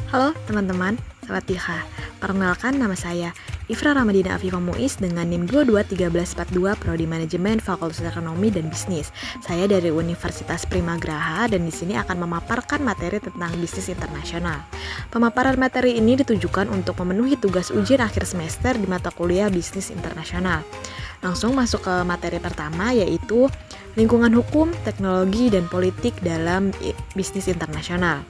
Halo teman-teman, Sawadee-kha. Perkenalkan nama saya Ifra Ramadina Afifah Muiz dengan NIM 221342 Prodi Manajemen Fakultas Ekonomi dan Bisnis. Saya dari Universitas Primagraha dan di sini akan memaparkan materi tentang bisnis internasional. Pemaparan materi ini ditujukan untuk memenuhi tugas ujian akhir semester di mata kuliah bisnis internasional. Langsung masuk ke materi pertama, yaitu lingkungan hukum, teknologi, dan politik dalam bisnis internasional.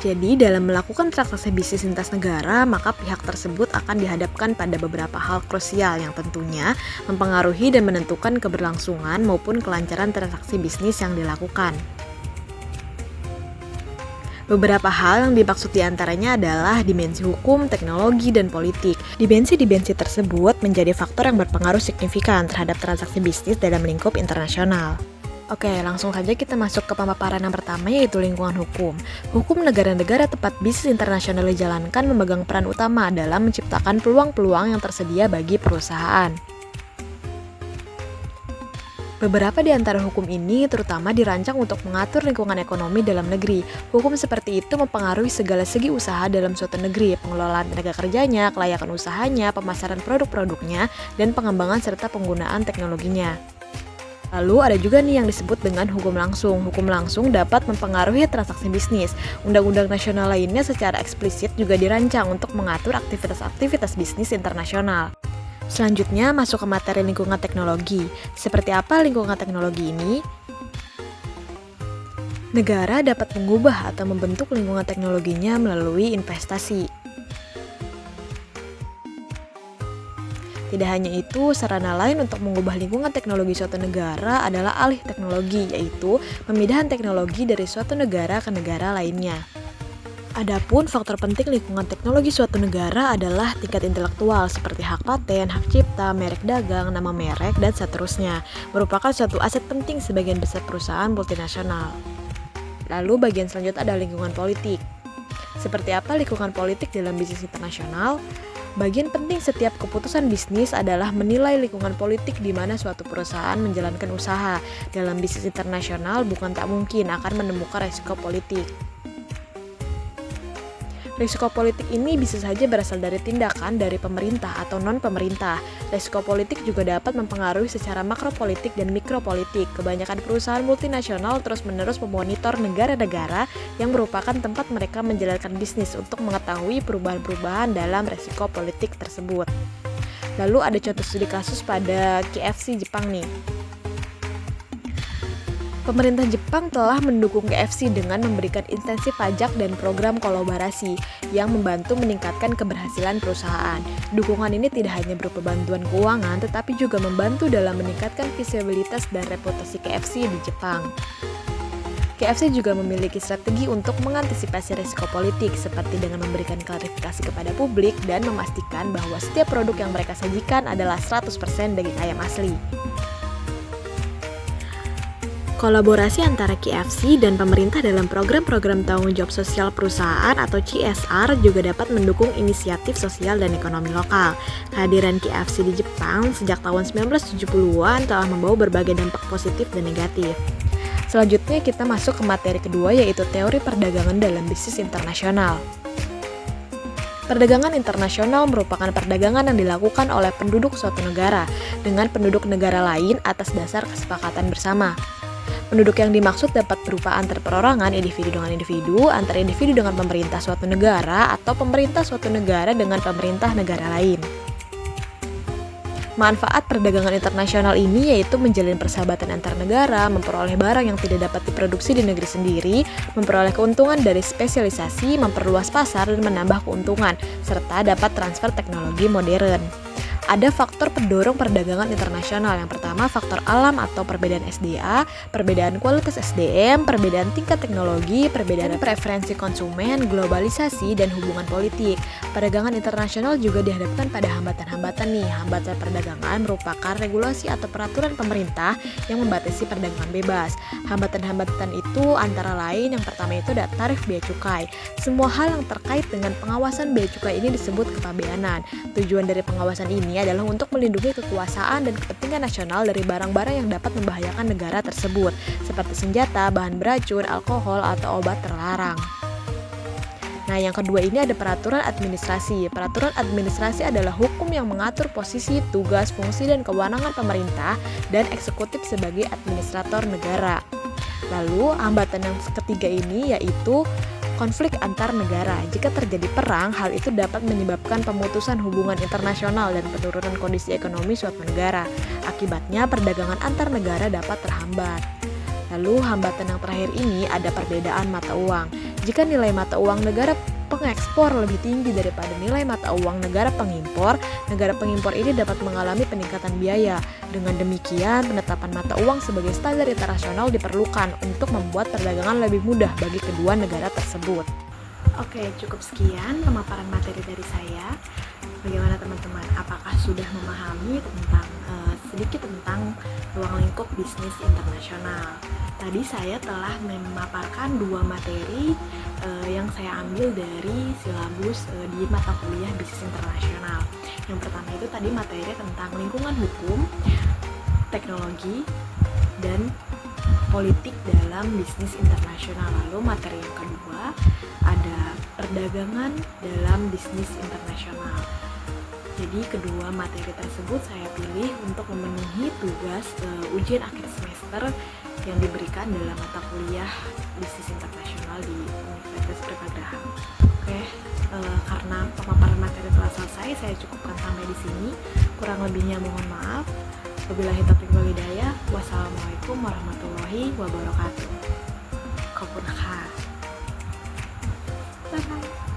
Jadi, dalam melakukan transaksi bisnis lintas negara, maka pihak tersebut akan dihadapkan pada beberapa hal krusial yang tentunya mempengaruhi dan menentukan keberlangsungan maupun kelancaran transaksi bisnis yang dilakukan. Beberapa hal yang dimaksud diantaranya adalah dimensi hukum, teknologi, dan politik. Dimensi-dimensi tersebut menjadi faktor yang berpengaruh signifikan terhadap transaksi bisnis dalam lingkup internasional. Oke, langsung saja kita masuk ke pemaparan yang pertama, yaitu lingkungan hukum. Hukum negara-negara tempat bisnis internasional dijalankan memegang peran utama dalam menciptakan peluang-peluang yang tersedia bagi perusahaan. Beberapa di antara hukum ini terutama dirancang untuk mengatur lingkungan ekonomi dalam negeri. Hukum seperti itu mempengaruhi segala segi usaha dalam suatu negeri, pengelolaan tenaga kerjanya, kelayakan usahanya, pemasaran produk-produknya, dan pengembangan serta penggunaan teknologinya. Lalu ada juga nih yang disebut dengan hukum langsung. Hukum langsung dapat mempengaruhi transaksi bisnis. Undang-undang nasional lainnya secara eksplisit juga dirancang untuk mengatur aktivitas-aktivitas bisnis internasional. Selanjutnya masuk ke materi lingkungan teknologi. Seperti apa lingkungan teknologi ini? Negara dapat mengubah atau membentuk lingkungan teknologinya melalui investasi. Tidak hanya itu, sarana lain untuk mengubah lingkungan teknologi suatu negara adalah alih teknologi, yaitu pemindahan teknologi dari suatu negara ke negara lainnya. Adapun faktor penting lingkungan teknologi suatu negara adalah tingkat intelektual seperti hak paten, hak cipta, merek dagang, nama merek, dan seterusnya, merupakan suatu aset penting sebagian besar perusahaan multinasional. Lalu bagian selanjutnya adalah lingkungan politik. Seperti apa lingkungan politik dalam bisnis internasional? Bagian penting setiap keputusan bisnis adalah menilai lingkungan politik di mana suatu perusahaan menjalankan usaha. Dalam bisnis internasional bukan tak mungkin akan menemukan risiko politik. Risiko politik ini bisa saja berasal dari tindakan dari pemerintah atau non-pemerintah. Risiko politik juga dapat mempengaruhi secara makropolitik dan mikropolitik. Kebanyakan perusahaan multinasional terus-menerus memonitor negara-negara yang merupakan tempat mereka menjalankan bisnis untuk mengetahui perubahan-perubahan dalam risiko politik tersebut. Lalu ada contoh studi kasus pada KFC Jepang nih. Pemerintah Jepang telah mendukung KFC dengan memberikan insentif pajak dan program kolaborasi yang membantu meningkatkan keberhasilan perusahaan. Dukungan ini tidak hanya berupa bantuan keuangan, tetapi juga membantu dalam meningkatkan visibilitas dan reputasi KFC di Jepang. KFC juga memiliki strategi untuk mengantisipasi risiko politik, seperti dengan memberikan klarifikasi kepada publik dan memastikan bahwa setiap produk yang mereka sajikan adalah 100% daging ayam asli. Kolaborasi antara KFC dan pemerintah dalam program-program tanggung jawab sosial perusahaan atau CSR juga dapat mendukung inisiatif sosial dan ekonomi lokal. Kehadiran KFC di Jepang sejak tahun 1970-an telah membawa berbagai dampak positif dan negatif. Selanjutnya kita masuk ke materi kedua, yaitu teori perdagangan dalam bisnis internasional. Perdagangan internasional merupakan perdagangan yang dilakukan oleh penduduk suatu negara dengan penduduk negara lain atas dasar kesepakatan bersama. Penduduk yang dimaksud dapat berupa antar perorangan, individu dengan individu, antar individu dengan pemerintah suatu negara, atau pemerintah suatu negara dengan pemerintah negara lain. Manfaat perdagangan internasional ini yaitu menjalin persahabatan antar negara, memperoleh barang yang tidak dapat diproduksi di negeri sendiri, memperoleh keuntungan dari spesialisasi, memperluas pasar, dan menambah keuntungan, serta dapat transfer teknologi modern. Ada faktor pendorong perdagangan internasional. Yang pertama, faktor alam atau perbedaan SDA, perbedaan kualitas SDM, perbedaan tingkat teknologi, perbedaan preferensi konsumen, globalisasi, dan hubungan politik. Perdagangan internasional juga dihadapkan pada hambatan-hambatan nih. Hambatan perdagangan merupakan regulasi atau peraturan pemerintah yang membatasi perdagangan bebas. Hambatan-hambatan itu antara lain, yang pertama itu ada tarif bea cukai. Semua hal yang terkait dengan pengawasan bea cukai ini disebut kepabeanan. Tujuan dari pengawasan ini adalah untuk melindungi kekuasaan dan kepentingan nasional dari barang-barang yang dapat membahayakan negara tersebut, seperti senjata, bahan beracun, alkohol, atau obat terlarang. Nah, yang kedua ini ada peraturan administrasi. Peraturan administrasi adalah hukum yang mengatur posisi, tugas, fungsi, dan kewenangan pemerintah dan eksekutif sebagai administrator negara. Lalu, hambatan yang ketiga ini yaitu konflik antar negara. Jika terjadi perang, hal itu dapat menyebabkan pemutusan hubungan internasional dan penurunan kondisi ekonomi suatu negara. Akibatnya, perdagangan antar negara dapat terhambat. Lalu, hambatan yang terakhir ini ada perbedaan mata uang. Jika nilai mata uang negara pengekspor lebih tinggi daripada nilai mata uang negara pengimpor ini dapat mengalami peningkatan biaya. Dengan demikian, penetapan mata uang sebagai standar internasional diperlukan untuk membuat perdagangan lebih mudah bagi kedua negara tersebut. Oke, cukup sekian pemaparan materi dari saya. Bagaimana teman-teman? Apakah sudah memahami sedikit tentang ruang lingkup bisnis internasional? Tadi saya telah memaparkan 2 materi yang saya ambil dari silabus di mata kuliah bisnis internasional. Yang pertama itu tadi materi tentang lingkungan hukum, teknologi, dan politik dalam bisnis internasional. Lalu materi yang kedua ada perdagangan dalam bisnis internasional. Jadi kedua materi tersebut saya pilih untuk memenuhi tugas ujian akhir semester yang diberikan dalam mata kuliah bisnis internasional di Universitas Prepagerahan. Oke, karena pemaparan materi telah selesai, saya cukupkan sampai di sini. Kurang lebihnya mohon maaf. Wabillahi taufiq wal hidayah. Wassalamualaikum warahmatullahi wabarakatuh. Bye bye.